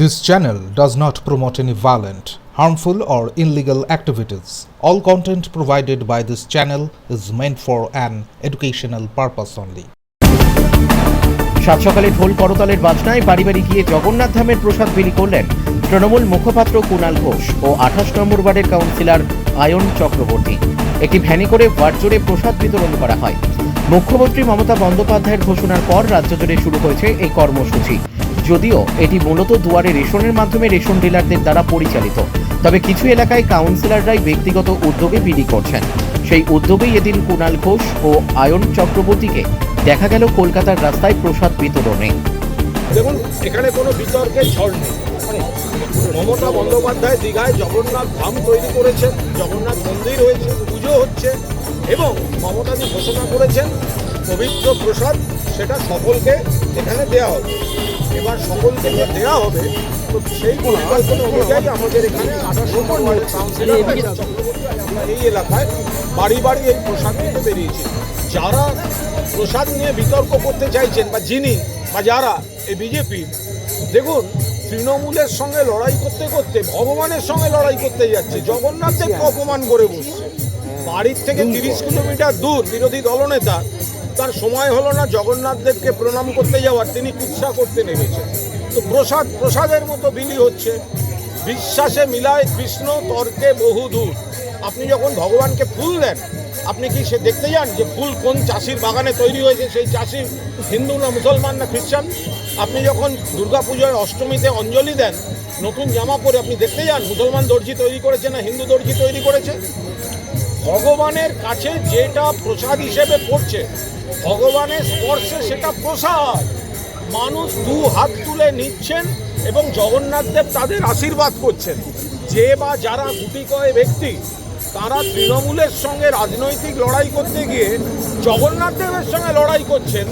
This channel does not promote any violent, harmful, or illegal activities. All content provided by this channel is meant for an educational purpose only. সাত সকালে ঢোল করতালের বাজনায় বাড়ি বাড়ি গিয়ে জগন্নাথ ধামের প্রসাদ বিলি করলেন তৃণমূল মুখপাত্র কুণাল ঘোষ ও ২৮ নম্বর ওয়ার্ডের কাউন্সিলর আয়ন চক্রবর্তী। একটি ভ্যানে করে ওয়ার্ড জুড়ে প্রসাদ বিতরণ করা হয়। মুখ্যমন্ত্রী মমতা বন্দ্যোপাধ্যায়ের ঘোষণার পর রাজ্য জুড়ে শুরু হয়েছে এই কর্মসূচি। যদিও এটি মূলত দুয়ারে রেশনের মাধ্যমে রেশন ডিলারদের দ্বারা পরিচালিত, তবে কিছু এলাকায় কাউন্সিলররাই ব্যক্তিগত উদ্যোগে বিলি করছেন। সেই উদ্যোগেই এদিন কুণাল ঘোষ ও আয়ন চক্রবর্তীকে দেখা গেল কলকাতার রাস্তায় প্রসাদ বিতরণে। দেখুন, এখানে কোনো বিতর্কের ঝড় নেই। মমতা বন্দ্যোপাধ্যায় দীঘায় জগন্নাথ ধাম তৈরি করেছেন, জগন্নাথ মন্দির হয়েছে, পুজো হচ্ছে এবং মমতাজি ঘোষণা করেছেন পবিত্র প্রসাদ সেটা সকলকে এখানে দেওয়া হবে। এবার সকলকে যে দেওয়া হবে তো সেই পরিকল্পনা অনুযায়ী আমাদের এখানে ২৮ নম্বর ওয়ার্ডের কাউন্সিলর আমরা এই এলাকায় বাড়ি বাড়ি এই প্রসাদ নিতে বেরিয়েছি। যারা প্রসাদ নিয়ে বিতর্ক করতে চাইছেন বা যিনি বা যারা এই বিজেপি, দেখুন তৃণমূলের সঙ্গে লড়াই করতে করতে ভগবানের সঙ্গে লড়াই করতে যাচ্ছে, জগন্নাথদেরকে অপমান করে বসছে। বাড়ির থেকে ৩০ কিলোমিটার দূর বিরোধী দলনেতা, তার সময় হলো না জগন্নাথদেবকে প্রণাম করতে যাওয়ার, তিনি কুৎসা করতে নেমেছেন। তো প্রসাদের মতো বিলি হচ্ছে। বিশ্বাসে মিলায় কৃষ্ণ, তর্কে বহু দূর। আপনি যখন ভগবানকে ফুল দেন, আপনি কি সে দেখতে যান যে ফুল কোন চাষির বাগানে তৈরি হয়েছে, সেই চাষি হিন্দু না মুসলমান না খ্রিস্টান? আপনি যখন দুর্গাপুজোয় অষ্টমীতে অঞ্জলি দেন নতুন জামা পরে, আপনি দেখতে যান মুসলমান দর্জি তৈরি করেছে না হিন্দু দর্জি তৈরি করেছে? ভগবানের কাছে যেটা প্রসাদ হিসেবে পড়ছে, ভগবানের স্পর্শে সেটা প্রসাদ। মানুষ দু হাত তুলে নিচ্ছেন এবং জগন্নাথদেব তাদের আশীর্বাদ করছেন। যে বা যারা গুটি কয় ব্যক্তি, তারা তৃণমূলের সঙ্গে রাজনৈতিক লড়াই করতে গিয়ে জগন্নাথদেবের সঙ্গে লড়াই করছেন,